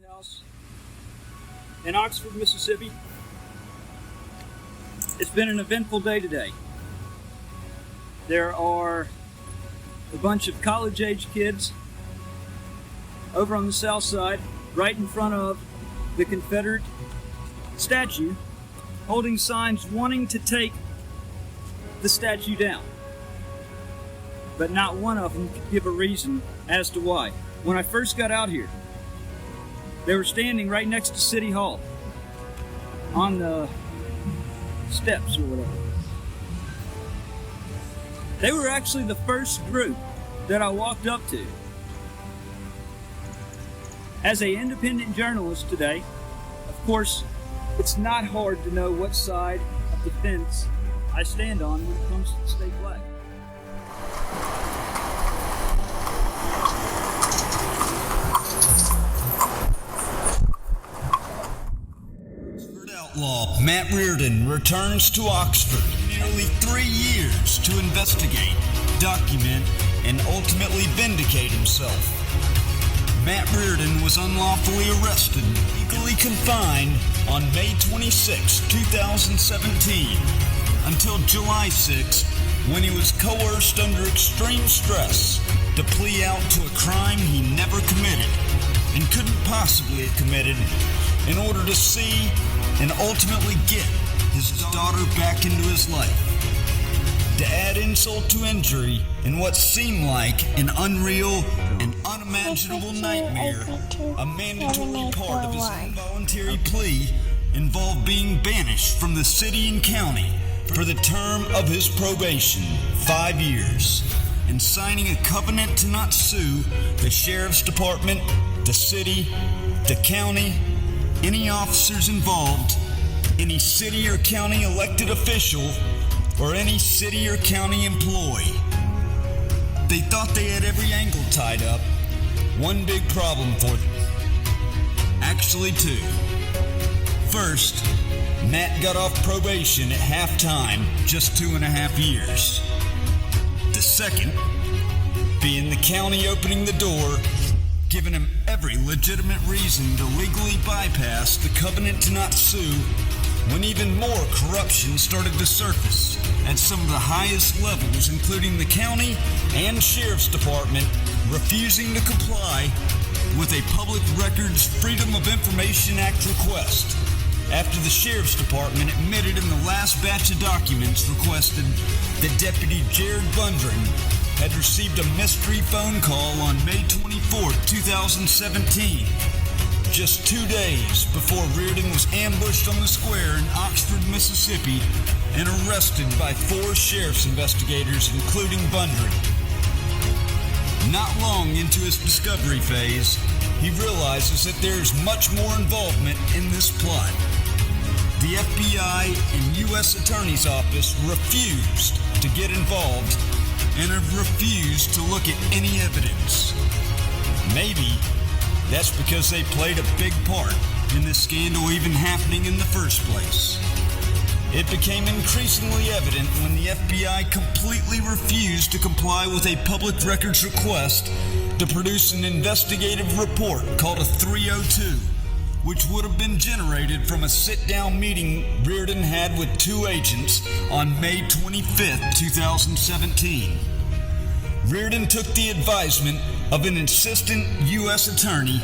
House in Oxford, Mississippi. It's been an eventful day today. There are a bunch of college-age kids over on the south side, right in front of the Confederate statue, holding signs wanting to take the statue down. But not one of them could give a reason as to why. When I first got out here, they were standing right next to City Hall on the steps or whatever. They were actually the first group that I walked up to. As an independent journalist today, of course, it's not hard to know what side of the fence I stand on when it comes to the state flag. Outlaw Matt Reardon returns to Oxford nearly 3 years to investigate, document, and ultimately vindicate himself. Matt Reardon was unlawfully arrested, legally confined on May 26, 2017, until July 6, when he was coerced under extreme stress to plea out to a crime he never committed and couldn't possibly have committed in order to see and ultimately get his daughter back into his life. To add insult to injury in what seemed like an unreal and unimaginable nightmare, a mandatory part of his involuntary plea involved being banished from the city and county for the term of his probation, 5 years, and signing a covenant to not sue the sheriff's department, the city, the county, any officers involved, any city or county elected official, or any city or county employee. They thought they had every angle tied up. One big problem for them. Actually, two. First, Matt got off probation at halftime, just 2.5 years. The second, being the county opening the door, giving him every legitimate reason to legally bypass the covenant to not sue when even more corruption started to surface at some of the highest levels, including the county and sheriff's department refusing to comply with a Public Records Freedom of Information Act request after the sheriff's department admitted in the last batch of documents requested that Deputy Jared Bundren had received a mystery phone call on May 24, 2017, just 2 days before Reardon was ambushed on the square in Oxford, Mississippi, and arrested by 4 sheriff's investigators, including Bundren. Not long into his discovery phase, he realizes that there is much more involvement in this plot. The FBI and U.S. Attorney's Office refused to get involved and have refused to look at any evidence. Maybe that's because they played a big part in this scandal even happening in the first place. It became increasingly evident when the FBI completely refused to comply with a public records request to produce an investigative report called a 302, which would have been generated from a sit-down meeting Reardon had with 2 agents on May 25, 2017. Reardon took the advisement of an insistent U.S. attorney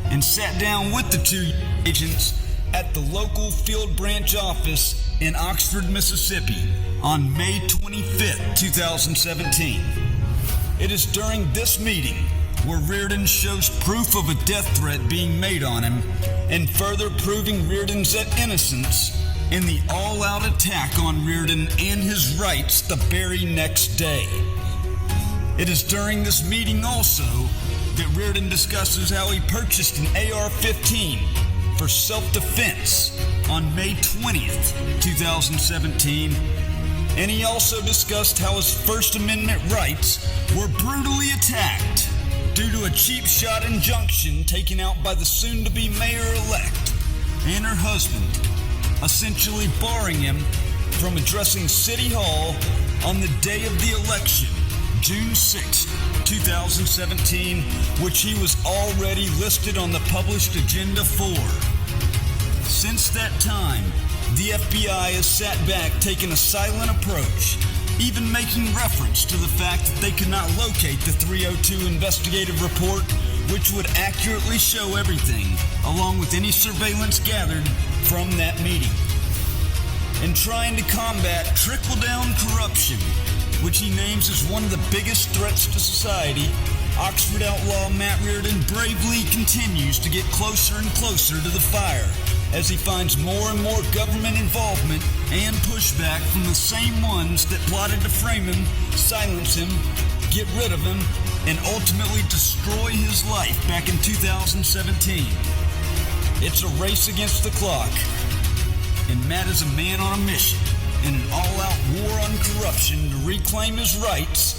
and sat down with the 2 agents at the local field branch office in Oxford, Mississippi on May 25, 2017. It is during this meeting where Reardon shows proof of a death threat being made on him and further proving Reardon's innocence in the all-out attack on Reardon and his rights the very next day. It is during this meeting also that Reardon discusses how he purchased an AR-15 for self-defense on May 20th, 2017, and he also discussed how his First Amendment rights were brutally attacked due to a cheap shot injunction taken out by the soon-to-be mayor-elect and her husband, essentially barring him from addressing City Hall on the day of the election June 6, 2017, which he was already listed on the published agenda for. Since that time, the FBI has sat back taking a silent approach, even making reference to the fact that they could not locate the 302 investigative report, which would accurately show everything, along with any surveillance gathered from that meeting. In trying to combat trickle-down corruption, which he names as one of the biggest threats to society, Oxford outlaw Matt Reardon bravely continues to get closer and closer to the fire as he finds more and more government involvement and pushback from the same ones that plotted to frame him, silence him, get rid of him, and ultimately destroy his life back in 2017. It's a race against the clock, and Matt is a man on a mission in an all-out war on corruption to reclaim his rights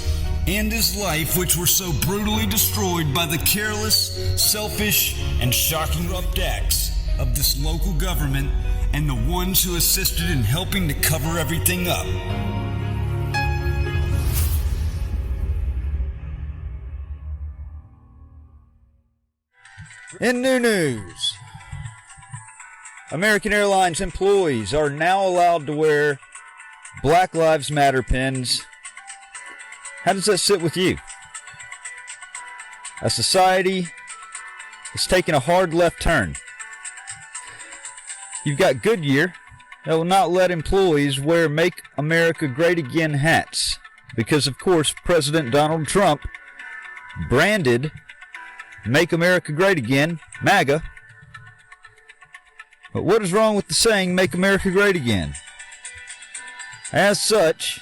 and his life, which were so brutally destroyed by the careless, selfish, and shocking corrupt acts of this local government and the ones who assisted in helping to cover everything up. In new news, American Airlines employees are now allowed to wear Black Lives Matter pins. How does that sit with you? A society is taking a hard left turn. You've got Goodyear that will not let employees wear Make America Great Again hats because, of course, President Donald Trump branded Make America Great Again, MAGA. But what is wrong with the saying, Make America Great Again? As such,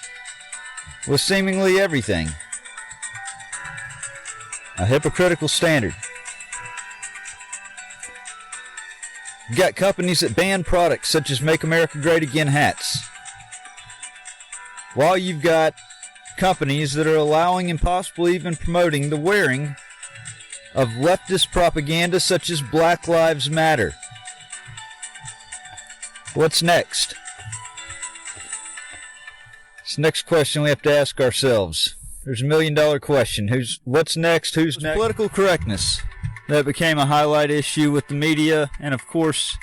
with seemingly everything, a hypocritical standard. You've got companies that ban products such as Make America Great Again hats, while you've got companies that are allowing and possibly even promoting the wearing of leftist propaganda such as Black Lives Matter. What's next? It's the next question we have to ask ourselves. There's a $1 million question. What's next? Who's next? Political correctness. That became a highlight issue with the media and, of course,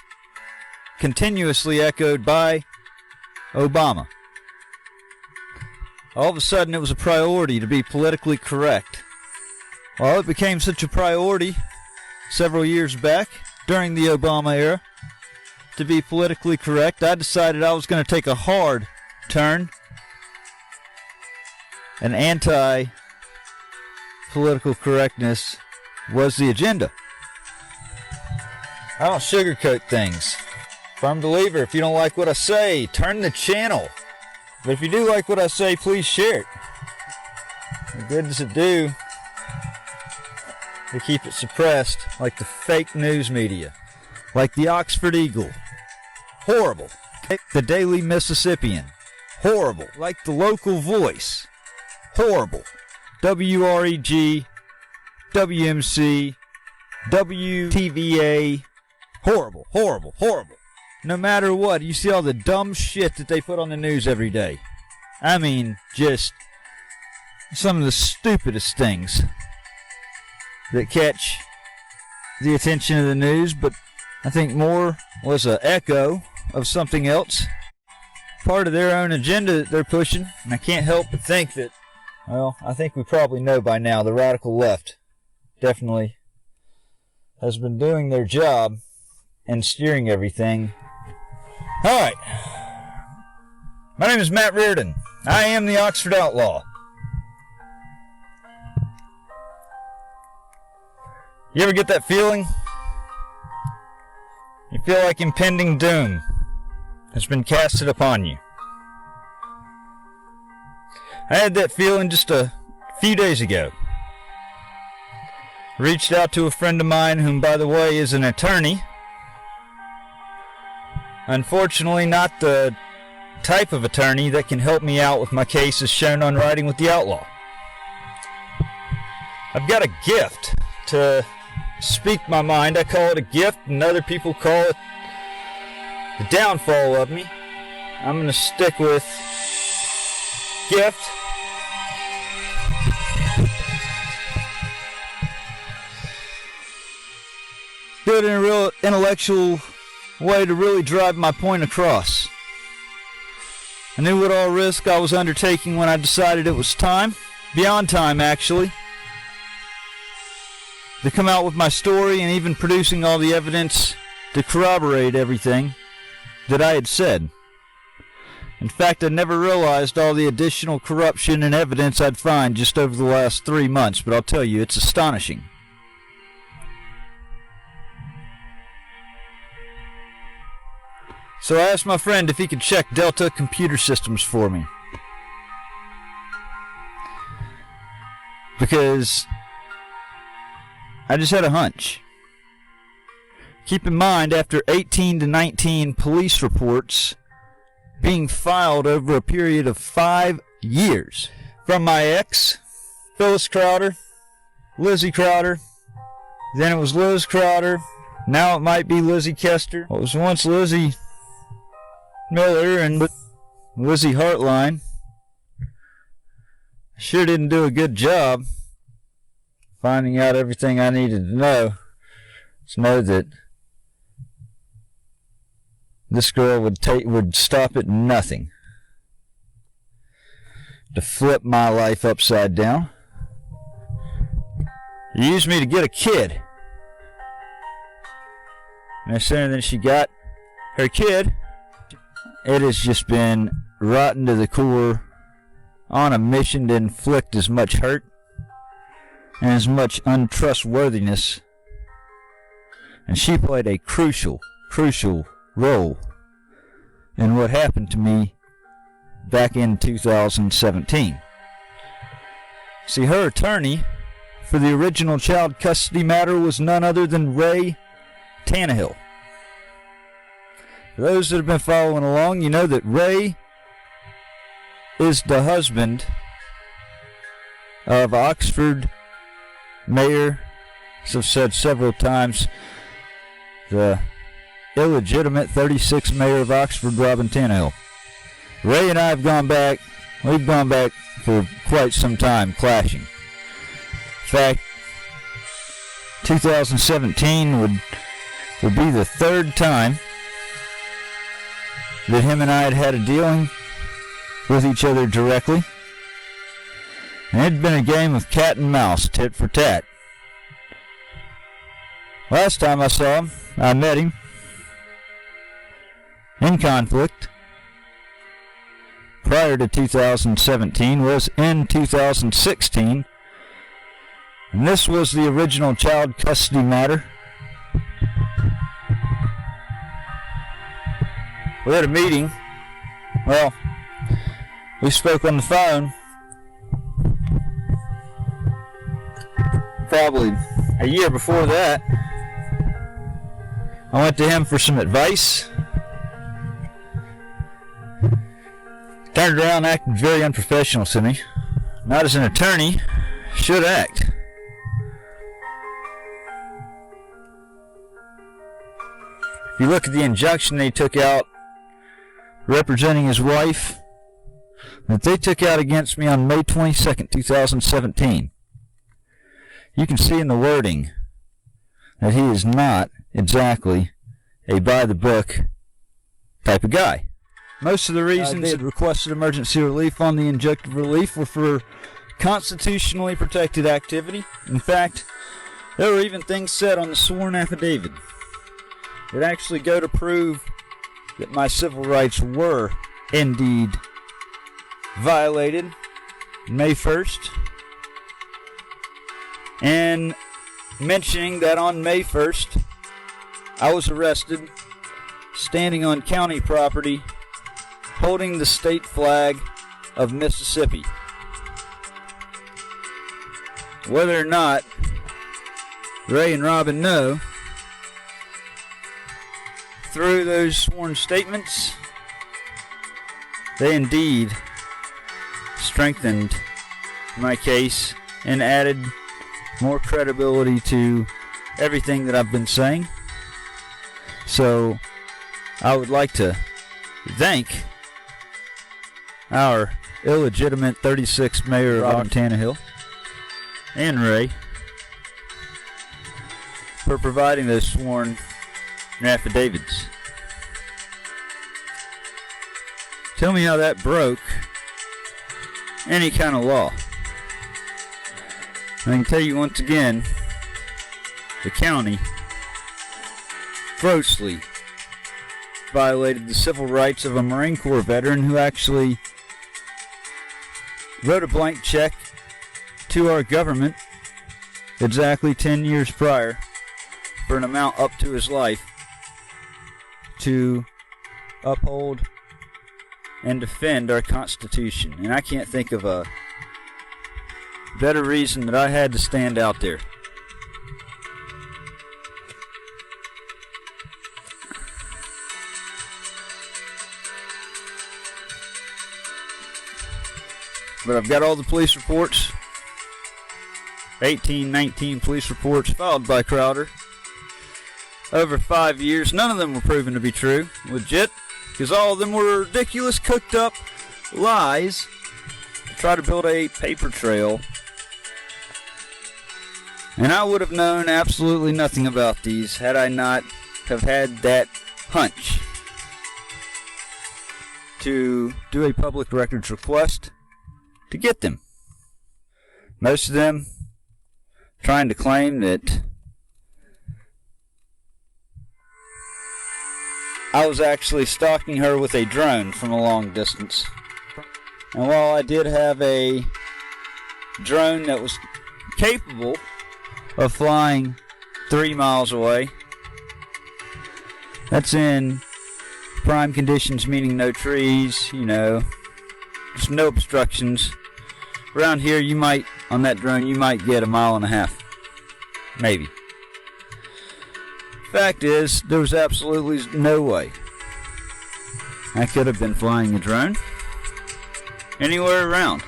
continuously echoed by Obama. All of a sudden, it was a priority to be politically correct. Well, it became such a priority several years back during the Obama era to be politically correct. I decided I was going to take a hard turn. And anti-political correctness was the agenda. I don't sugarcoat things. Firm believer, if you don't like what I say, turn the channel. But if you do like what I say, please share it. What good does it do to keep it suppressed like the fake news media, like the Oxford Eagle? Horrible. The Daily Mississippian. Horrible. Like the Local Voice. Horrible. WREG, WMC, WTVA. Horrible, horrible, horrible. No matter what, you see all the dumb shit that they put on the news every day. I mean, just some of the stupidest things that catch the attention of the news, but I think more was an echo of something else. Part of their own agenda that they're pushing, and I can't help but think that, well, I think we probably know by now the radical left definitely has been doing their job and steering everything. All right. My name is Matt Reardon. I am the Oxford Outlaw. You ever get that feeling? You feel like impending doom has been casted upon you. I had that feeling just a few days ago. Reached out to a friend of mine, whom, by the way, is an attorney. Unfortunately, not the type of attorney that can help me out with my case as shown on Writing with the Outlaw. I've got a gift to speak my mind. I call it a gift, and other people call it the downfall of me. I'm going to stick with gift. good and a real intellectual way to really drive my point across. I knew what all risk I was undertaking when I decided it was time, beyond time actually, to come out with my story and even producing all the evidence to corroborate everything that I had said. In fact, I never realized all the additional corruption and evidence I'd find just over the last 3 months, but I'll tell you, it's astonishing. So I asked my friend if he could check Delta Computer Systems for me, because I just had a hunch. Keep in mind, after 18 to 19 police reports being filed over a period of 5 years from my ex, Phyllis Crowder, Lizzie Crowder, then it was Liz Crowder, now it might be Lizzie Kester. It was once Lizzie Miller and Lizzie Hartline. Sure didn't do a good job finding out everything I needed to know. Just know that this girl would stop at nothing to flip my life upside down. She used me to get a kid. No sooner than she got her kid, it has just been rotten to the core, on a mission to inflict as much hurt and as much untrustworthiness. And she played a crucial role in what happened to me back in 2017. See, her attorney for the original child custody matter was none other than Ray Tannehill. For those that have been following along, you know that Ray is the husband of Oxford Mayor, as I've said several times, the illegitimate 36th mayor of Oxford, Robin Tannehill. Ray and I have gone back, we've gone back for quite some time, clashing. In fact, 2017 would be the third time that him and I had a dealing with each other directly. And it had been a game of cat and mouse, tit for tat. Last time I saw him, I met him in conflict prior to 2017 was in 2016, and this was the original child custody matter. We had a meeting. Well, we spoke on the phone probably a year before that. I went to him for some advice. Turned around, acted very unprofessional to me. Not as an attorney should act. If you look at the injunction they took out representing his wife, that they took out against me on May 22nd, 2017, you can see in the wording that he is not exactly a by-the-book type of guy. Most of the reasons they had requested emergency relief on the injunctive relief were for constitutionally protected activity. In fact, there were even things said on the sworn affidavit that actually go to prove that my civil rights were indeed violated May 1st, and mentioning that on May 1st I was arrested standing on county property holding the state flag of Mississippi. Whether or not Ray and Robin know, through those sworn statements, they indeed strengthened my case and added more credibility to everything that I've been saying. So I would like to thank our illegitimate 36th mayor, Robin Tannehill, and Ray. for providing those sworn affidavits. Tell me how that broke any kind of law. I can tell you once again, the county grossly violated the civil rights of a Marine Corps veteran who actually wrote a blank check to our government exactly 10 years prior for an amount up to his life to uphold and defend our Constitution. And I can't think of a better reason that I had to stand out there. But I've got all the police reports, 18, 19 police reports filed by Crowder over 5 years. None of them were proven to be true, legit, because all of them were ridiculous, cooked up lies to try to build a paper trail. And I would have known absolutely nothing about these had I not have had that hunch to do a public records request to get them. Most of them trying to claim that I was actually stalking her with a drone from a long distance. And while I did have a drone that was capable of flying 3 miles away, that's in prime conditions, meaning no trees, just no obstructions. Around here, you might, on that drone, you might get 1.5 miles. Maybe. Fact is, there was absolutely no way I could have been flying a drone anywhere around.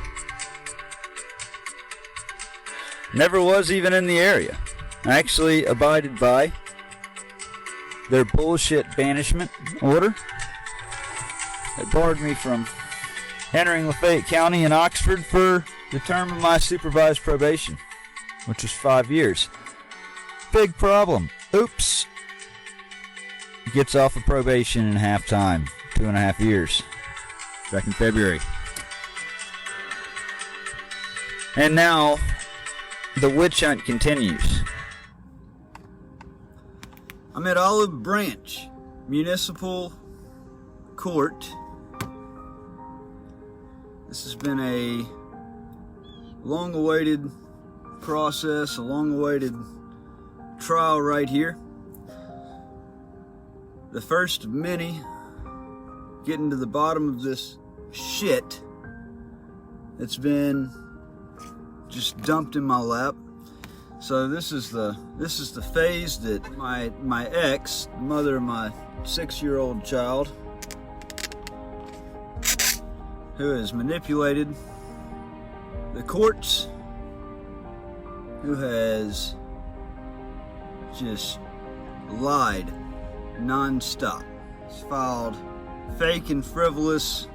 Never was even in the area. I actually abided by their bullshit banishment order that barred me from entering Lafayette County and Oxford for the term of my supervised probation, which was 5 years. Big problem. Oops. Gets off of probation in half time, 2.5 years, back in February. And now, the witch hunt continues. I'm at Olive Branch Municipal Court. This has been a long-awaited process, a long-awaited trial right here. The first of many getting to the bottom of this shit that's been just dumped in my lap. So this is the phase that my ex, the mother of my 6-year-old child, who has manipulated the courts, who has just lied non-stop. He's filed fake and frivolous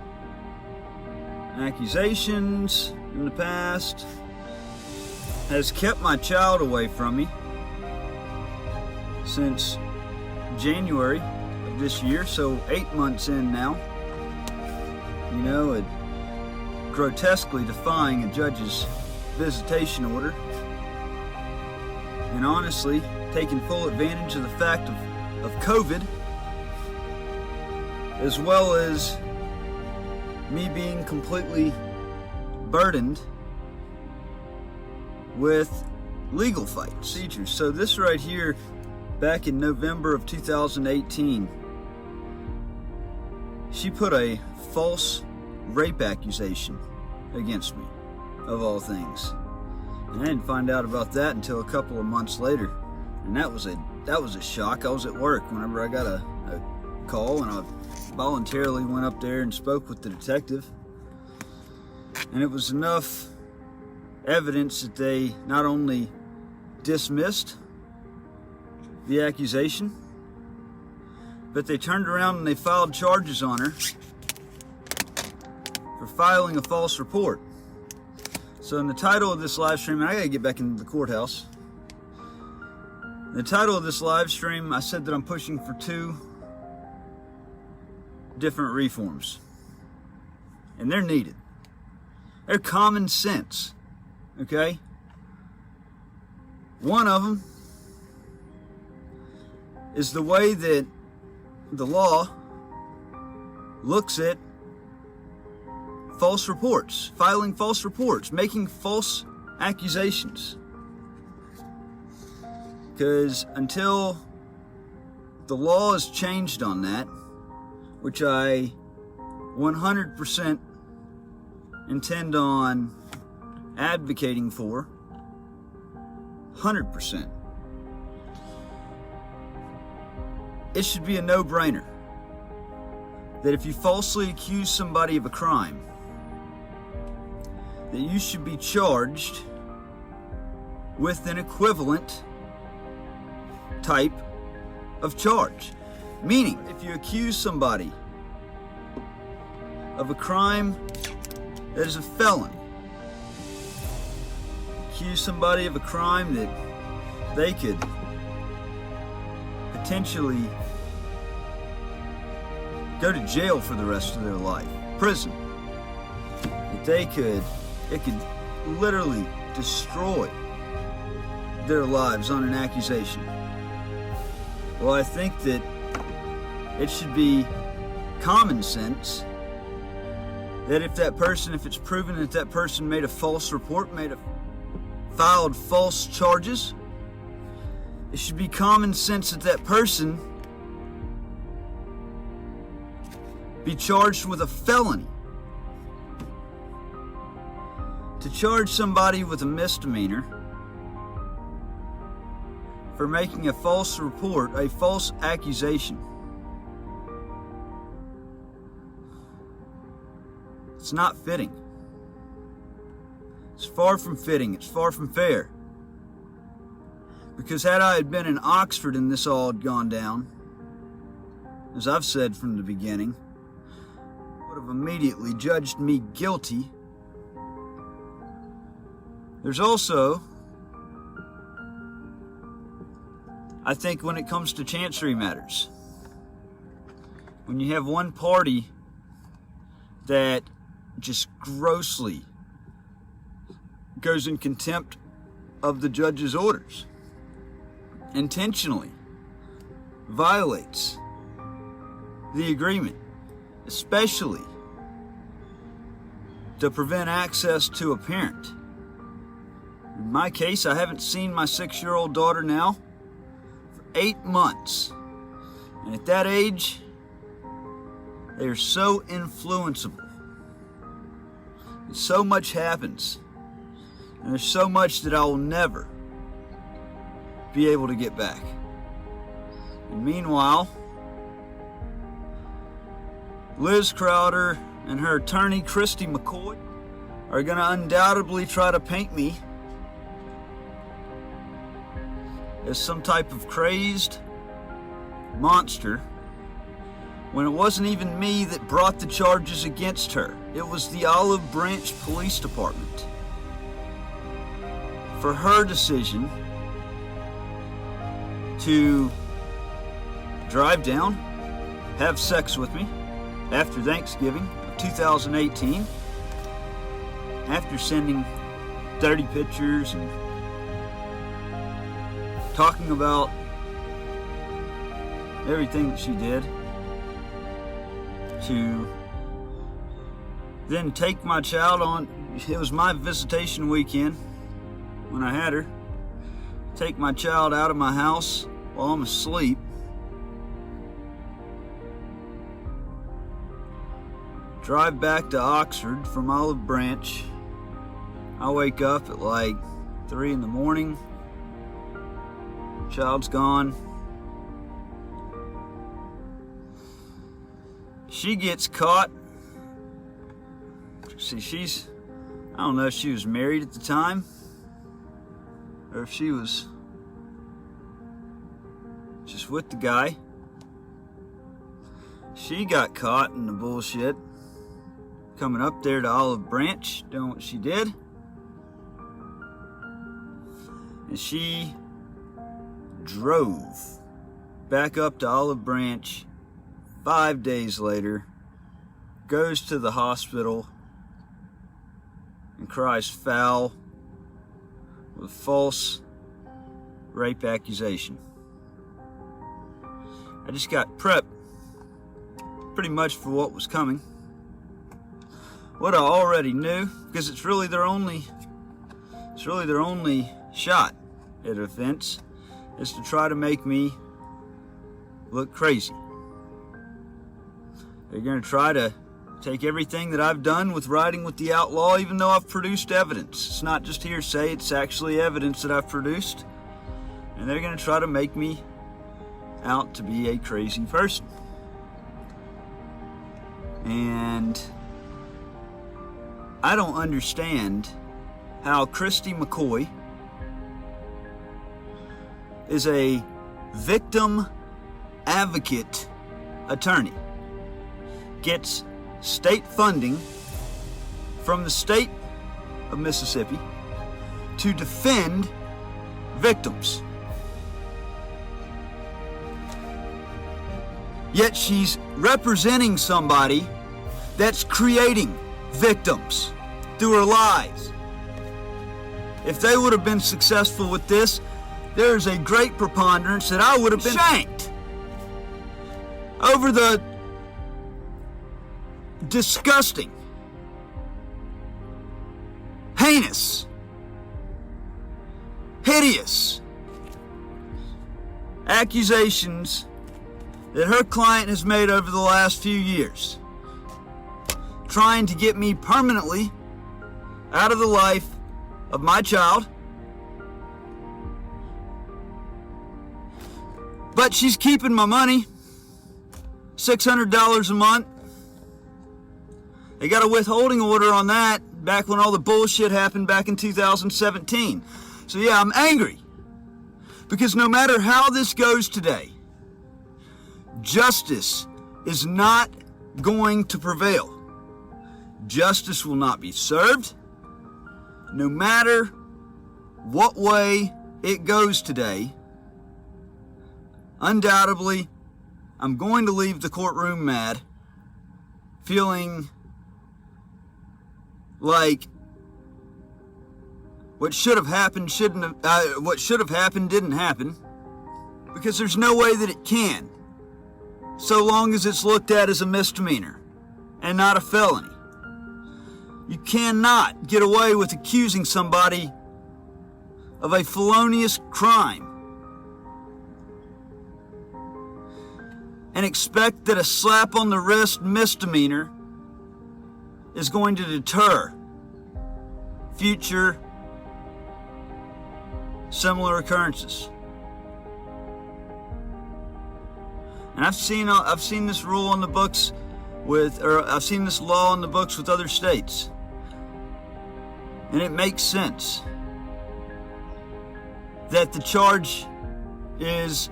accusations in the past, has kept my child away from me since January of this year, so 8 months in now. It grotesquely defying a judge's visitation order, and honestly taking full advantage of the fact of COVID, as well as me being completely burdened with legal fight procedures. So this right here, back in November of 2018, she put a false rape accusation against me, of all things. And I didn't find out about that until a couple of months later. And that was a shock. I was at work whenever I got a call, and I voluntarily went up there and spoke with the detective. And it was enough evidence that they not only dismissed the accusation, but they turned around and they filed charges on her for filing a false report. So in the title of this live stream, and I gotta get back into the courthouse. The title of this live stream, I said that I'm pushing for 2 different reforms. And they're needed. They're common sense. Okay? One of them is the way that the law looks at false reports, filing false reports, making false accusations. Because until the law is changed on that, which I 100% intend on advocating for, 100%, it should be a no-brainer that if you falsely accuse somebody of a crime, that you should be charged with an equivalent type of charge. Meaning, if you accuse somebody of a crime that is a felony, accuse somebody of a crime that they could potentially go to jail for the rest of their life, prison, that it could literally destroy their lives on an accusation. Well, I think that it should be common sense that if it's proven that that person made a false report, filed false charges, it should be common sense that that person be charged with a felony. To charge somebody with a misdemeanor for making a false report, a false accusation, it's not fitting. It's far from fitting. It's far from fair. Because had I had been in Oxford and this all had gone down, as I've said from the beginning, would have immediately judged me guilty. There's also, I think when it comes to chancery matters, when you have one party that just grossly goes in contempt of the judge's orders, intentionally violates the agreement, especially to prevent access to a parent. In my case, I haven't seen my 6-year-old daughter now for 8 months. And at that age, they are so influenceable. And so much happens. And there's so much that I will never be able to get back. And meanwhile, Liz Crowder and her attorney, Christy McCoy, are going to undoubtedly try to paint me as some type of crazed monster when it wasn't even me that brought the charges against her. It was the Olive Branch Police Department. For her decision to drive down, have sex with me after Thanksgiving of 2018, after sending dirty pictures and talking about everything that she did, to then take my child on, it was my visitation weekend when I had her, take my child out of my house while I'm asleep, drive back to Oxford from Olive Branch. I wake up at like 3 in the morning. Child's gone. She gets caught. See, I don't know if she was married at the time or if she was just with the guy. She got caught in the bullshit coming up there to Olive Branch, doing what she did. And she drove back up to Olive Branch 5 days later, goes to the hospital, and cries foul with false rape accusation. I just got prepped pretty much for what was coming. What I already knew, because it's really their only shot at offense, is to try to make me look crazy. They're going to try to take everything that I've done with writing with the Outlaw, even though I've produced evidence. It's not just hearsay, it's actually evidence that I've produced. And they're going to try to make me out to be a crazy person. And I don't understand how Christy McCoy is a victim advocate attorney, gets state funding from the state of Mississippi to defend victims. Yet she's representing somebody that's creating victims through her lies. If they would have been successful with this, there's a great preponderance that I would have been shanked over the disgusting, heinous, hideous accusations that her client has made over the last few years, trying to get me permanently out of the life of my child. But she's keeping my money, $600 a month. They got a withholding order on that back when all the bullshit happened back in 2017. So yeah, I'm angry. Because no matter how this goes today, justice is not going to prevail. Justice will not be served, no matter what way it goes today. Undoubtedly, I'm going to leave the courtroom mad, feeling like what should have happened didn't happen, because there's no way that it can, so long as it's looked at as a misdemeanor and not a felony. You cannot get away with accusing somebody of a felonious crime and expect that a slap on the wrist misdemeanor is going to deter future similar occurrences. And I've seen this rule on the books I've seen this law on the books with other states. And it makes sense that the charge is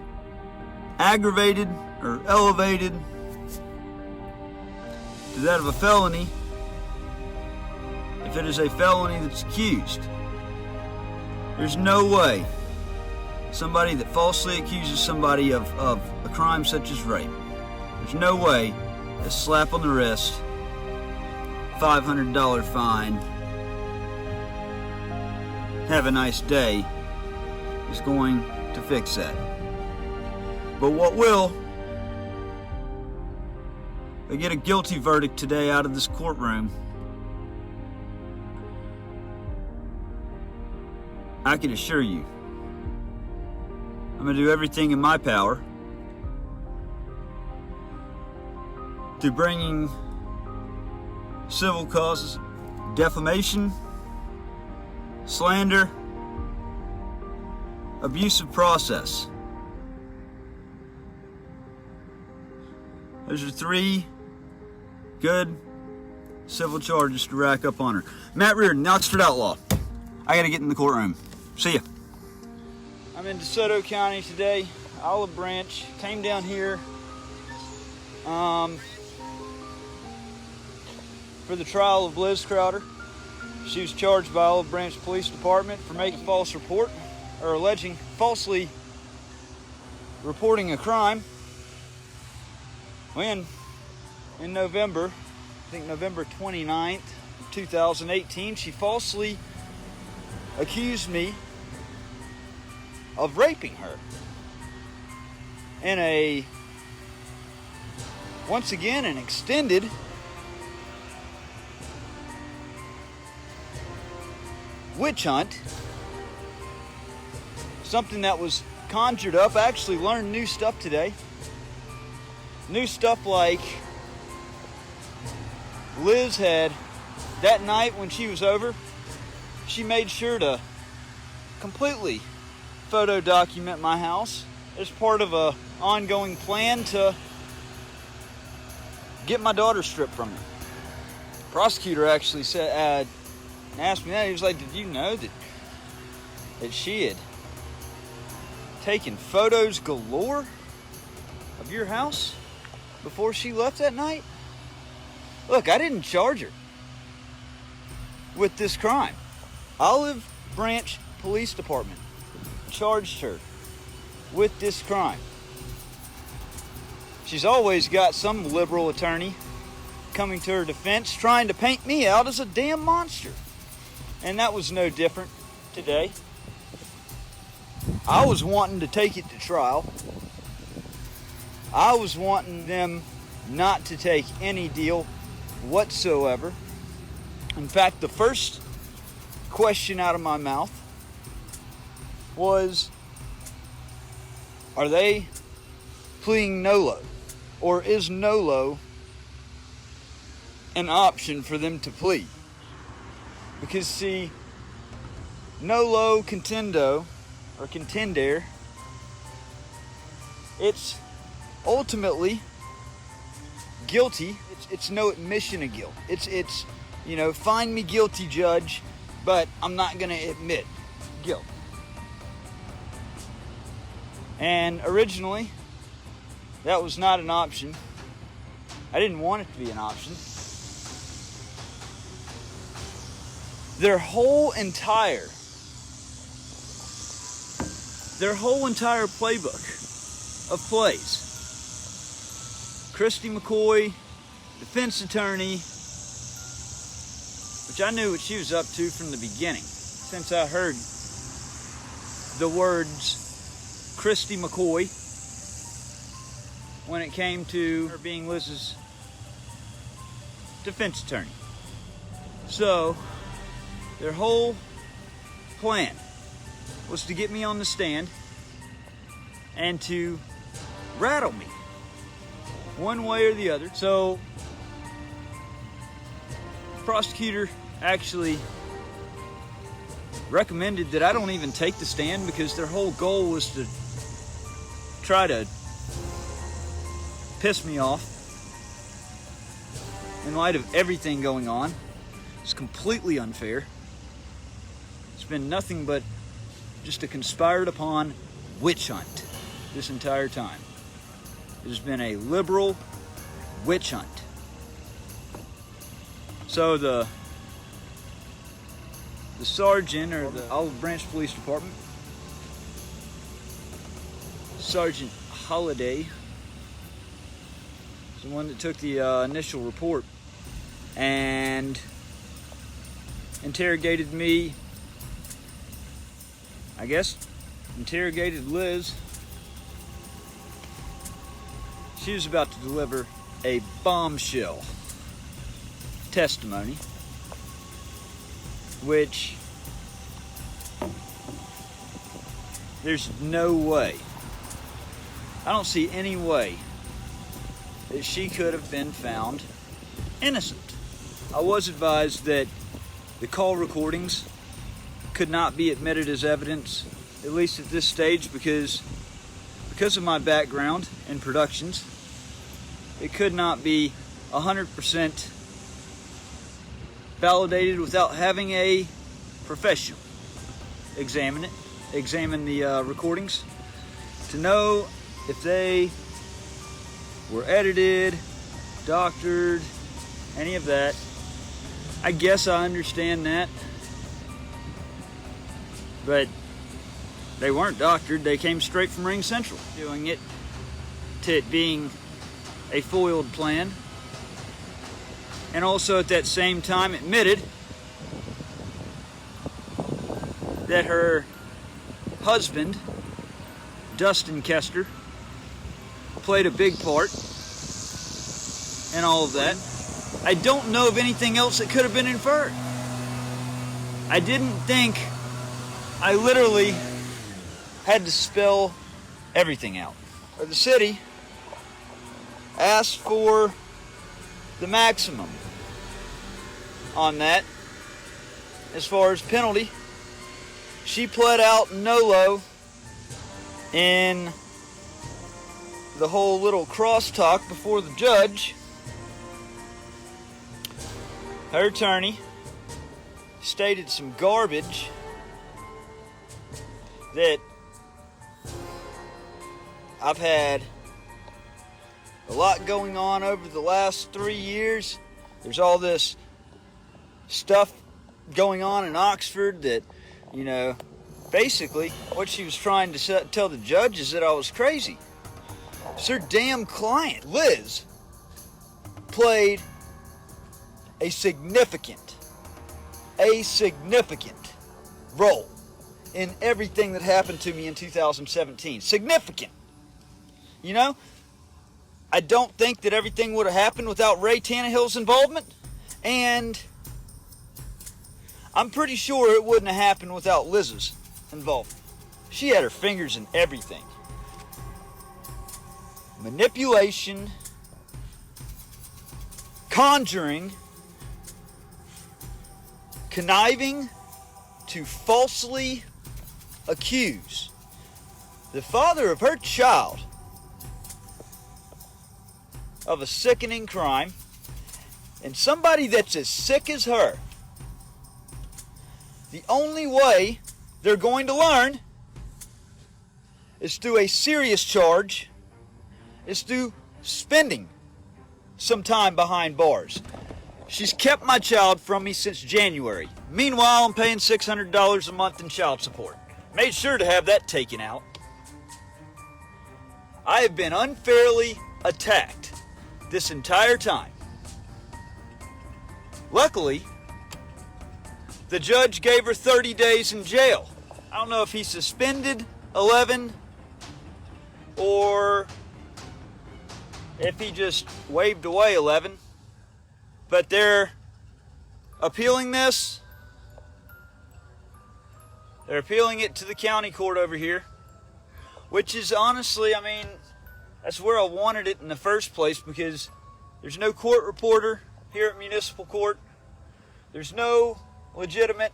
aggravated or elevated to that of a felony if it is a felony that's accused. There's no way somebody that falsely accuses somebody of a crime such as rape, there's no way a slap on the wrist, $500 fine, have a nice day, is going to fix that. But what will? They get a guilty verdict today out of this courtroom. I can assure you, I'm going to do everything in my power to bringing civil causes, defamation, slander, abusive process. Those are 3 good civil charges to rack up on her. Matt Reardon, Oxford Outlaw. I gotta get in the courtroom. See ya. I'm in DeSoto County today, Olive Branch. Came down here for the trial of Liz Crowder. She was charged by Olive Branch Police Department for making a false report, or alleging falsely reporting a crime when in November, I think November 29th, 2018, she falsely accused me of raping her in once again, an extended witch hunt. Something that was conjured up. I actually learned new stuff today. New stuff like Liz had, that night when she was over, she made sure to completely photo document my house as part of a ongoing plan to get my daughter stripped from me. The prosecutor actually said, asked me that. He was like, "Did you know that she had taken photos galore of your house before she left that night?" Look, I didn't charge her with this crime. Olive Branch Police Department charged her with this crime. She's always got some liberal attorney coming to her defense trying to paint me out as a damn monster. And that was no different today. I was wanting to take it to trial. I was wanting them not to take any deal whatsoever. In fact, the first question out of my mouth was, are they pleading NOLO? Or is NOLO an option for them to plead? Because see, NOLO contendo, or contender, it's ultimately guilty. It's no admission of guilt. It's find me guilty, judge, but I'm not going to admit guilt. And originally, that was not an option. I didn't want it to be an option. Their whole entire playbook of plays. Christy McCoy, defense attorney, which I knew what she was up to from the beginning, since I heard the words Christy McCoy when it came to her being Liz's defense attorney. So, their whole plan was to get me on the stand and to rattle me one way or the other. So, the prosecutor actually recommended that I don't even take the stand because their whole goal was to try to piss me off in light of everything going on. It's completely unfair. It's been nothing but just a conspired upon witch hunt this entire time. It has been a liberal witch hunt. So the sergeant, or the Olive Branch Police Department, Sergeant Holiday, is the one that took the initial report and interrogated me. I guess interrogated Liz. She was about to deliver a bombshell testimony, which there's no way, I don't see any way that she could have been found innocent. I was advised that the call recordings could not be admitted as evidence, at least at this stage, because of my background in productions. It could not be 100% validated without having a professional examine the recordings to know if they were edited, doctored, any of that. I guess I understand that, but They weren't doctored, they came straight from Ring Central, doing it to it being a foiled plan, and also at that same time admitted that her husband, Dustin Kester, played a big part in all of that. I don't know of anything else that could have been inferred. I didn't think I literally had to spell everything out. The city asked for the maximum on that as far as penalty. She pled out NOLO in the whole little crosstalk before the judge. Her attorney stated some garbage that I've had a lot going on over the last 3 years. There's all this stuff going on in Oxford that, you know, basically what she was trying to tell the judge is that I was crazy. It's her damn client, Liz, played a significant role in everything that happened to me in 2017. Significant. You know, I don't think that everything would have happened without Ray Tannehill's involvement, and I'm pretty sure it wouldn't have happened without Liz's involvement. She had her fingers in everything. Manipulation, conjuring, conniving to falsely accuse the father of her child of a sickening crime, and somebody that's as sick as her. The only way they're going to learn is through a serious charge, is through spending some time behind bars. She's kept my child from me since January. Meanwhile, I'm paying $600 a month in child support. Made sure to have that taken out. I have been unfairly attacked this entire time. Luckily, the judge gave her 30 days in jail. I don't know if he suspended 11 or if he just waved away 11. But they're appealing this. They're appealing it to the county court over here, which is honestly, I mean, that's where I wanted it in the first place, because there's no court reporter here at municipal court. There's no legitimate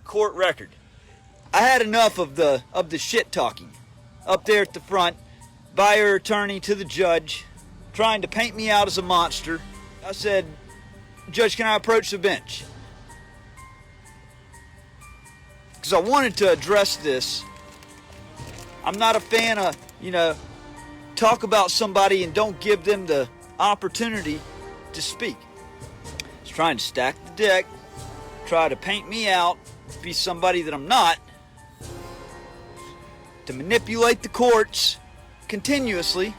court record. I had enough of the shit talking up there at the front by her attorney to the judge, trying to paint me out as a monster. I said, "Judge, can I approach the bench?" Because I wanted to address this. I'm not a fan of, talk about somebody and don't give them the opportunity to speak. He's trying to stack the deck, try to paint me out, be somebody that I'm not, to manipulate the courts continuously.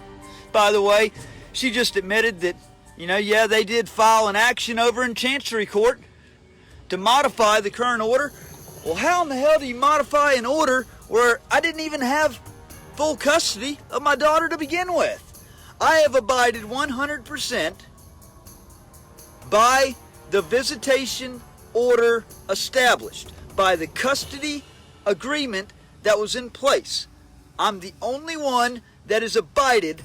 By the way, she just admitted that, they did file an action over in Chancery Court to modify the current order. Well, how in the hell do you modify an order where I didn't even have full custody of my daughter to begin with? I have abided 100% by the visitation order established, by the custody agreement that was in place. I'm the only one that has abided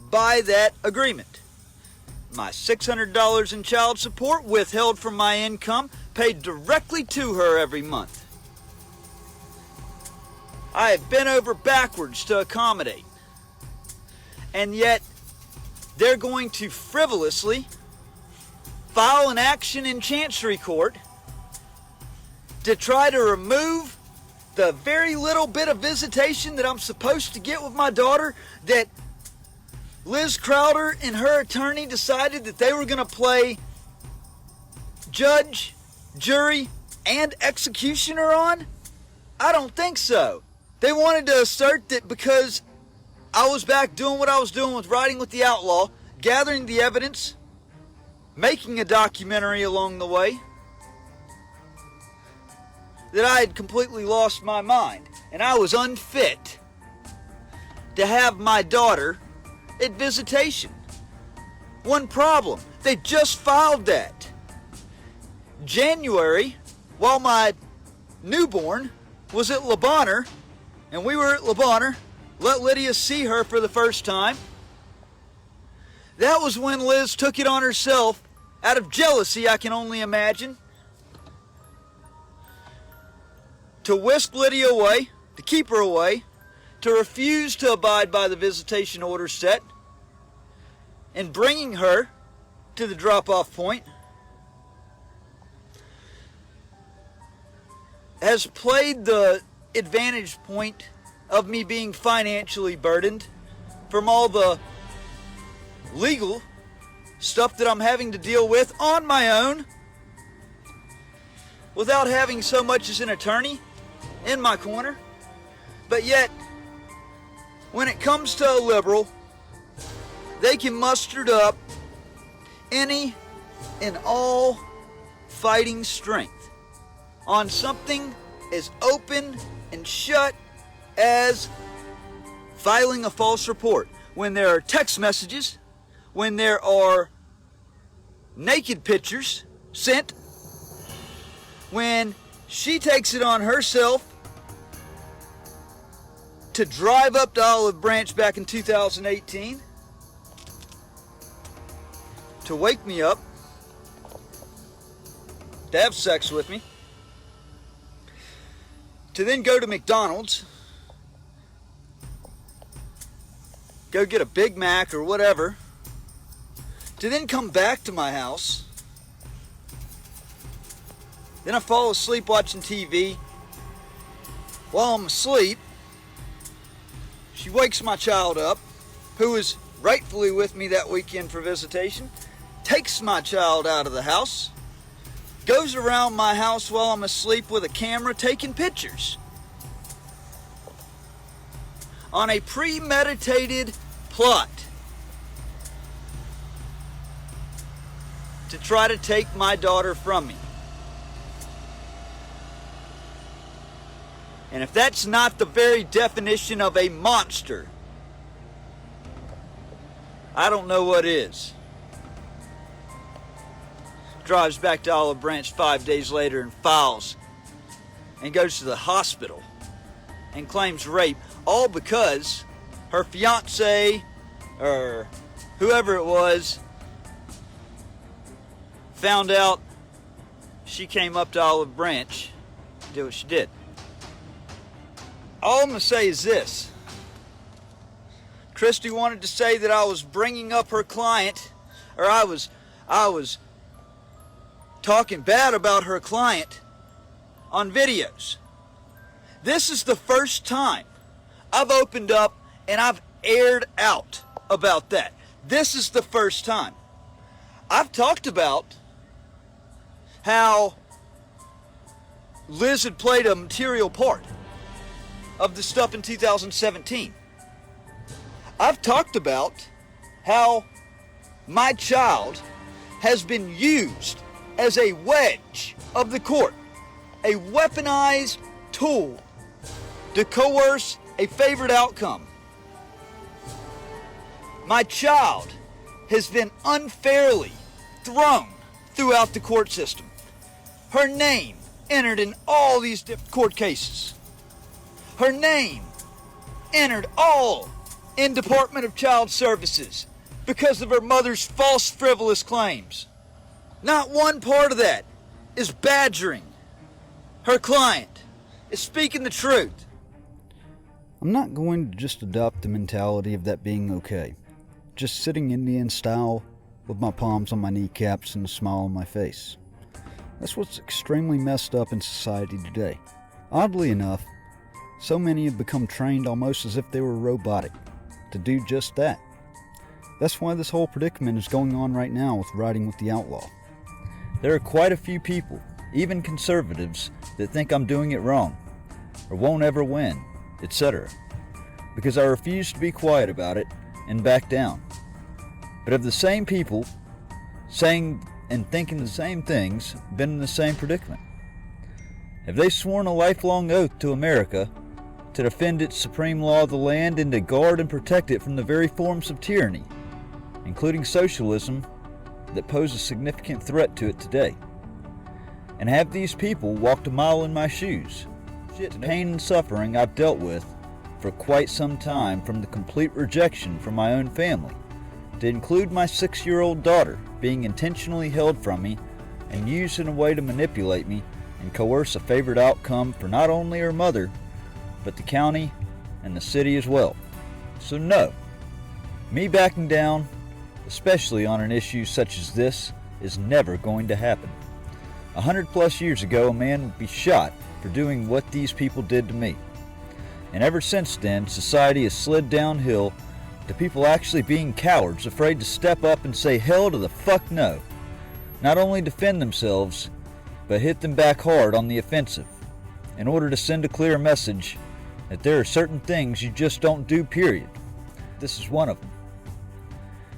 by that agreement. My $600 in child support withheld from my income, paid directly to her every month. I have bent over backwards to accommodate. And yet, they're going to frivolously file an action in Chancery Court to try to remove the very little bit of visitation that I'm supposed to get with my daughter, that Liz Crowder and her attorney decided that they were going to play judge, jury, and executioner on? I don't think so. They wanted to assert that because I was back doing what I was doing with Riding with the Outlaw, gathering the evidence, making a documentary along the way, that I had completely lost my mind and I was unfit to have my daughter at visitation. One problem, they just filed that. January, while my newborn was at Le Bonheur, and we were at Le Bonheur, let Lydia see her for the first time. That was when Liz took it on herself, out of jealousy, I can only imagine, to whisk Lydia away, to keep her away, to refuse to abide by the visitation order set, and bringing her to the drop-off point has played the advantage point of me being financially burdened from all the legal stuff that I'm having to deal with on my own without having so much as an attorney in my corner. But yet, when it comes to a liberal, they can muster up any and all fighting strength on something as open and shut as filing a false report. When there are text messages, when there are naked pictures sent, when she takes it on herself to drive up to Olive Branch back in 2018 to wake me up, to have sex with me, to then go to McDonald's, go get a Big Mac or whatever, to then come back to my house. Then I fall asleep watching TV. While I'm asleep, she wakes my child up, who is rightfully with me that weekend for visitation, takes my child out of the house, goes around my house while I'm asleep with a camera taking pictures on a premeditated plot to try to take my daughter from me. And if that's not the very definition of a monster, I don't know what is. Drives back to Olive Branch 5 days later and files and goes to the hospital and claims rape, all because her fiance or whoever it was found out she came up to Olive Branch and did what she did. All I'm going to say is this. Christy wanted to say that I was bringing up her client, or I was talking bad about her client on videos. This is the first time I've opened up and I've aired out about that. This is the first time. I've talked about how Liz had played a material part of the stuff in 2017. I've talked about how my child has been used as a wedge of the court, a weaponized tool to coerce a favored outcome. My child has been unfairly thrown throughout the court system. Her name entered in all these different court cases. Her name entered all in Department of Child Services because of her mother's false, frivolous claims. Not one part of that is badgering her client, is speaking the truth. I'm not going to just adopt the mentality of that being okay. Just sitting Indian style with my palms on my kneecaps and a smile on my face. That's what's extremely messed up in society today. Oddly enough, so many have become trained almost as if they were robotic to do just that. That's why this whole predicament is going on right now with Riding with the Outlaw. There are quite a few people, even conservatives, that think I'm doing it wrong, or won't ever win, etc. Because I refused to be quiet about it and back down. But have the same people saying and thinking the same things been in the same predicament? Have they sworn a lifelong oath to America to defend its supreme law of the land and to guard and protect it from the very forms of tyranny, including socialism, that pose a significant threat to it today? And have these people walked a mile in my shoes? Pain and suffering I've dealt with for quite some time, from the complete rejection from my own family, to include my 6-year-old daughter being intentionally held from me and used in a way to manipulate me and coerce a favored outcome for not only her mother, but the county and the city as well. So no, me backing down, especially on an issue such as this, is never going to happen. 100+ years ago, a man would be shot for doing what these people did to me. And ever since then, society has slid downhill to people actually being cowards, afraid to step up and say hell to the fuck no. Not only defend themselves, but hit them back hard on the offensive, in order to send a clear message that there are certain things you just don't do, period. This is one of them.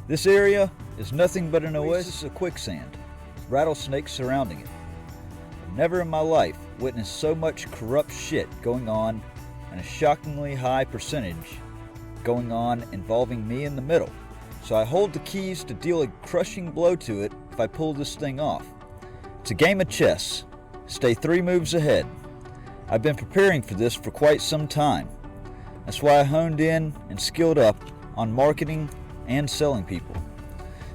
This area is nothing but an oasis of quicksand, with rattlesnakes surrounding it. I've never in my life witnessed so much corrupt shit going on, and a shockingly high percentage going on involving me in the middle. So I hold the keys to deal a crushing blow to it if I pull this thing off. It's a game of chess. Stay 3 moves ahead. I've been preparing for this for quite some time. That's why I honed in and skilled up on marketing and selling people.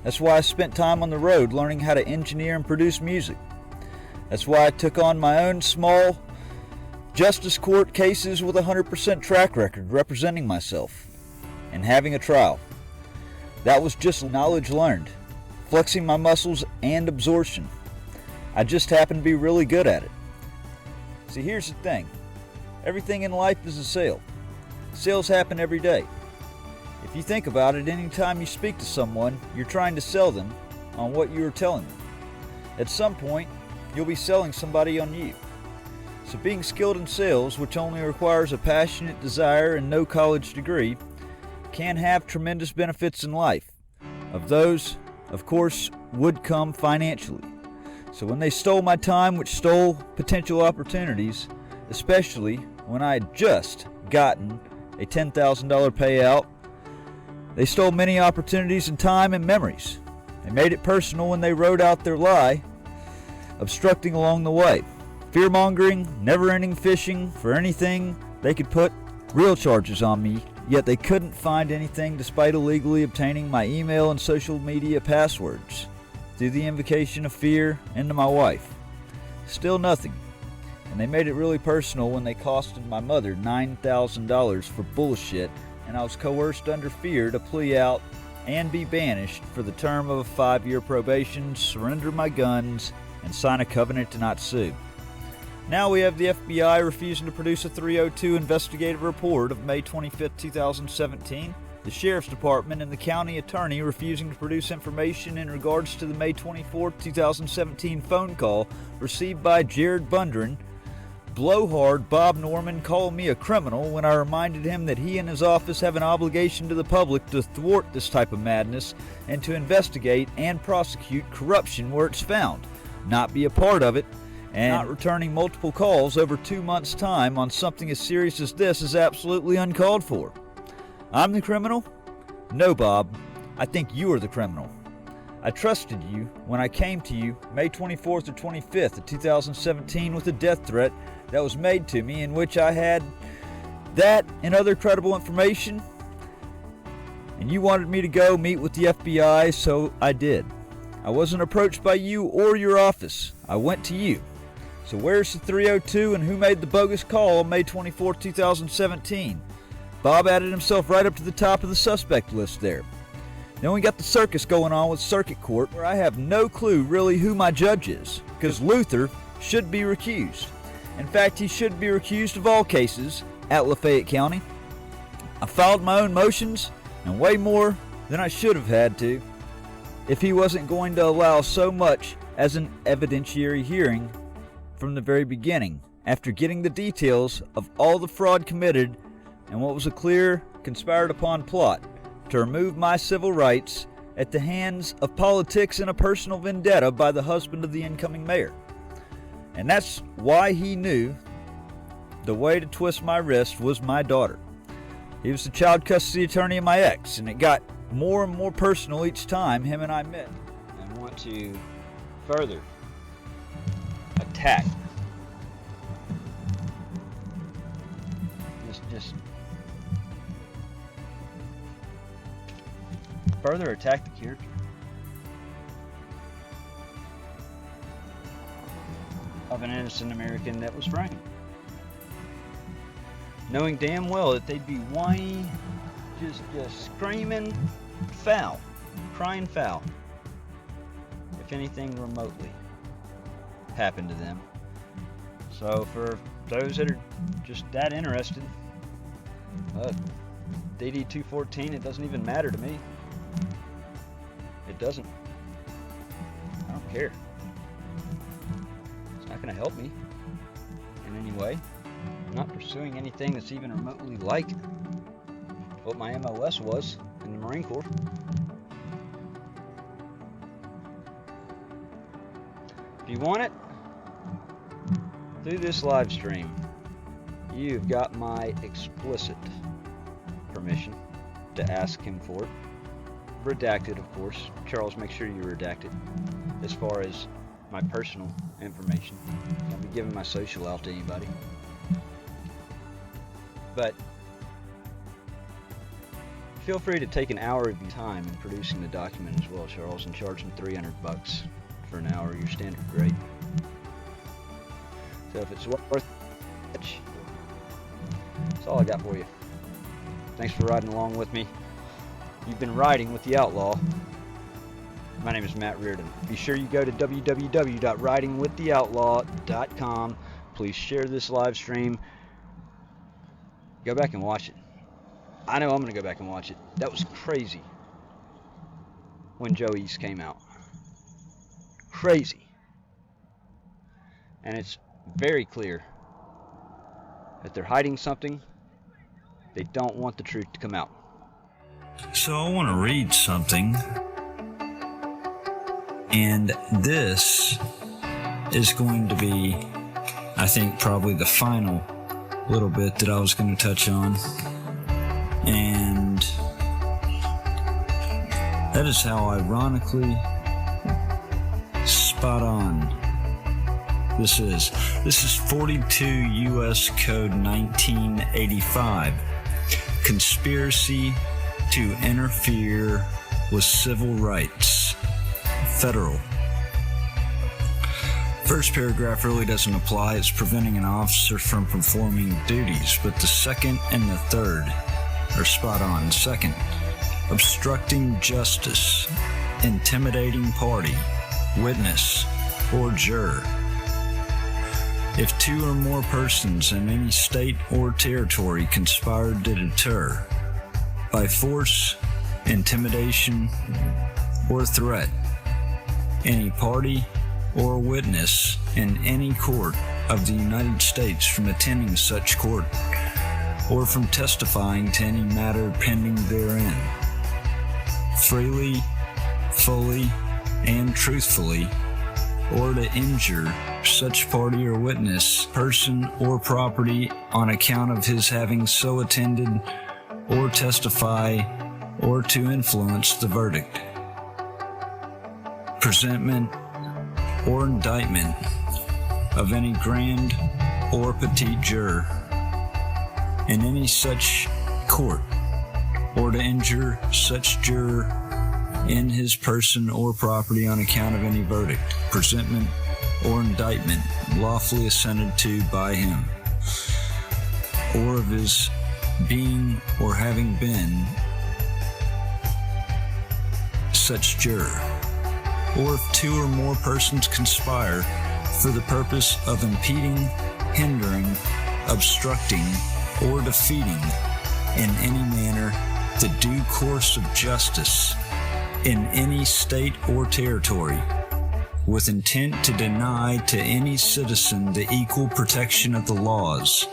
That's why I spent time on the road learning how to engineer and produce music. That's why I took on my own small justice court cases with a 100% track record representing myself and having a trial. That was just knowledge learned, flexing my muscles and absorption. I just happen to be really good at it. See, here's the thing. Everything in life is a sale. Sales happen every day. If you think about it, anytime you speak to someone, you're trying to sell them on what you are telling them. At some point, you'll be selling somebody on you. So being skilled in sales, which only requires a passionate desire and no college degree, can have tremendous benefits in life. Of those, of course, would come financially. So when they stole my time, which stole potential opportunities, especially when I had just gotten a $10,000 payout, they stole many opportunities and time and memories. They made it personal when they wrote out their lie, obstructing along the way. Fear-mongering, never-ending fishing for anything they could put real charges on me, yet they couldn't find anything despite illegally obtaining my email and social media passwords through the invocation of fear into my wife. Still nothing. And they made it really personal when they costed my mother $9,000 for bullshit, and I was coerced under fear to plea out and be banished for the term of a 5-year probation, surrender my guns, and sign a covenant to not sue. Now we have the FBI refusing to produce a 302 investigative report of May 25, 2017, the Sheriff's Department and the County Attorney refusing to produce information in regards to the May 24, 2017 phone call received by Jared Bundren, blowhard Bob Norman calling me a criminal when I reminded him that he and his office have an obligation to the public to thwart this type of madness and to investigate and prosecute corruption where it's found, not be a part of it, and not returning multiple calls over 2 months' time on something as serious as this is absolutely uncalled for. I'm the criminal? No, Bob. I think you are the criminal. I trusted you when I came to you May 24th or 25th of 2017 with a death threat that was made to me, in which I had that and other credible information, and you wanted me to go meet with the FBI, so I did. I wasn't approached by you or your office. I went to you. So where's the 302 and who made the bogus call on May 24, 2017? Bob added himself right up to the top of the suspect list there. Then we got the circus going on with Circuit Court, where I have no clue really who my judge is, because Luther should be recused. In fact, he should be recused of all cases at Lafayette County. I filed my own motions, and way more than I should have had to, if he wasn't going to allow so much as an evidentiary hearing from the very beginning, after getting the details of all the fraud committed in what was a clear, conspired upon plot to remove my civil rights at the hands of politics and a personal vendetta by the husband of the incoming mayor. And that's why he knew the way to twist my wrist was my daughter. He was the child custody attorney of my ex, and it got more and more personal each time him and I met. And want to further attack just further attack the character of an innocent American that was framed, knowing damn well that they'd be whiny, just screaming foul, crying foul if anything remotely happened to them. So for those that are just that interested, DD 214, it doesn't even matter to me. It doesn't. I don't care. It's not going to help me in any way. I'm not pursuing anything that's even remotely like what my MOS was in the Marine Corps. If you want it, through this live stream, you've got my explicit permission to ask him for it. Redacted, of course. Charles, make sure you redact it. As far as my personal information, don't be giving my social out to anybody. But feel free to take an hour of your time in producing the document as well, Charles, and charge them $300 for an hour, your standard rate. So if it's worth it, that's all I got for you. Thanks for riding along with me. You've been riding with the Outlaw. My name is Matt Reardon. Be sure you go to www.ridingwiththeoutlaw.com. Please share this live stream. Go back and watch it. I know I'm going to go back and watch it. That was crazy when Joe East came out. Crazy. And it's very clear that they're hiding something. They don't want the truth to come out. So I want to read something, and this is going to be, I think, probably the final little bit that I was going to touch on, and that is how ironically spot on this is. This is 42 U.S. Code 1985, conspiracy to interfere with civil rights, federal. First paragraph really doesn't apply. It's preventing an officer from performing duties, but the second and the third are spot on. Second, obstructing justice, intimidating party, witness, or juror. If two or more persons in any state or territory conspired to deter, by force, intimidation, or threat, any party or witness in any court of the United States from attending such court, or from testifying to any matter pending therein, freely, fully, and truthfully, or to injure such party or witness, person, or property on account of his having so attended or testify, or to influence the verdict, presentment, or indictment of any grand or petite juror in any such court, or to injure such juror in his person or property on account of any verdict, presentment, or indictment lawfully assented to by him, or of his being or having been such juror, or if two or more persons conspire for the purpose of impeding, hindering, obstructing, or defeating in any manner the due course of justice in any state or territory, with intent to deny to any citizen the equal protection of the laws,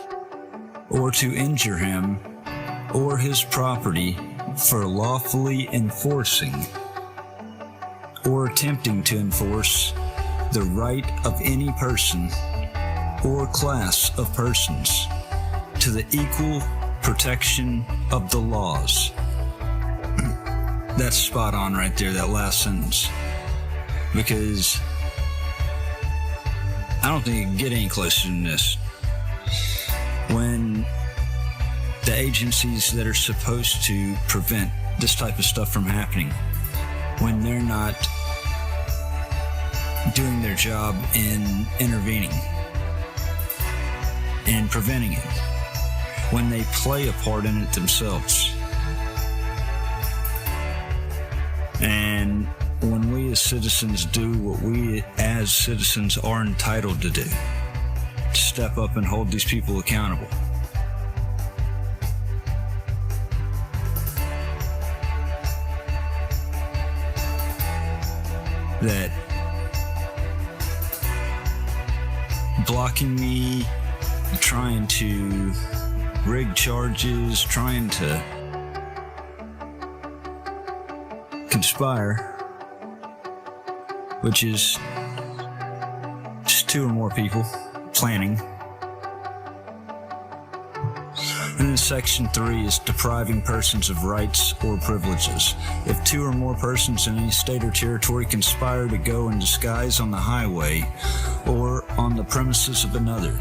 or to injure him or his property for lawfully enforcing or attempting to enforce the right of any person or class of persons to the equal protection of the laws. That's spot on right there, that last sentence. Because I don't think it can get any closer than this. When the agencies that are supposed to prevent this type of stuff from happening, when they're not doing their job in intervening and preventing it, when they play a part in it themselves. And when we as citizens do what we as citizens are entitled to do, to step up and hold these people accountable. That blocking me, trying to rig charges, trying to conspire, which is just two or more people planning. And then section 3 is depriving persons of rights or privileges. If two or more persons in any state or territory conspire to go in disguise on the highway or on the premises of another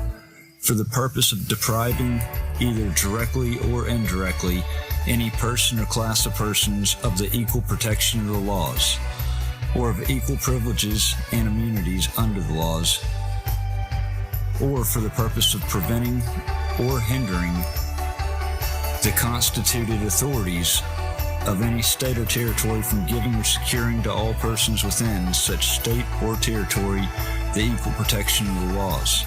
for the purpose of depriving, either directly or indirectly, any person or class of persons of the equal protection of the laws, or of equal privileges and immunities under the laws, or for the purpose of preventing or hindering the constituted authorities of any state or territory from giving or securing to all persons within such state or territory the equal protection of the laws,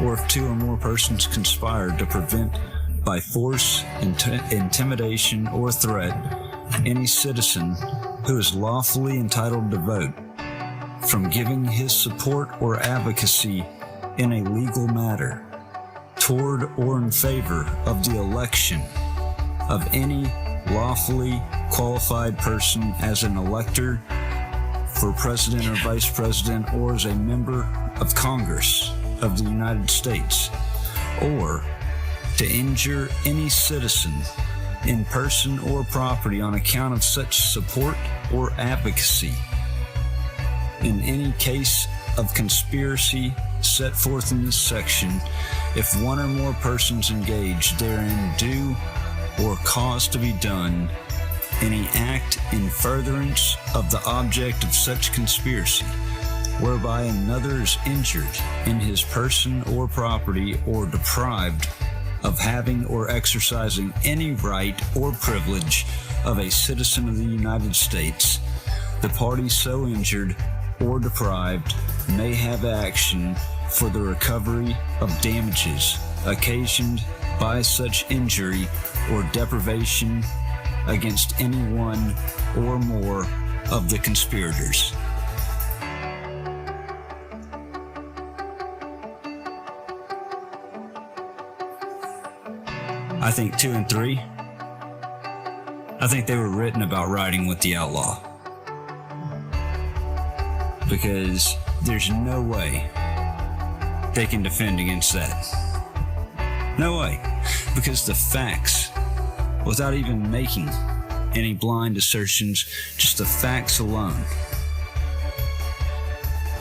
or if two or more persons conspire to prevent by force, intimidation, or threat any citizen who is lawfully entitled to vote from giving his support or advocacy in a legal matter toward or in favor of the election of any lawfully qualified person as an elector for president or vice president, or as a member of Congress of the United States, or to injure any citizen in person or property on account of such support or advocacy. In any case of conspiracy set forth in this section, if one or more persons engaged therein do or cause to be done any act in furtherance of the object of such conspiracy, whereby another is injured in his person or property, or deprived of having or exercising any right or privilege of a citizen of the United States, the party so injured or deprived may have action for the recovery of damages occasioned by such injury or deprivation against any one or more of the conspirators. I think 2 and 3, I think they were written about riding with the outlaw. Because there's no way they can defend against that. No way. Because the facts, without even making any blind assertions, just the facts alone,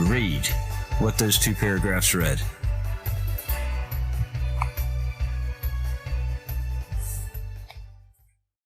read what those 2 paragraphs read.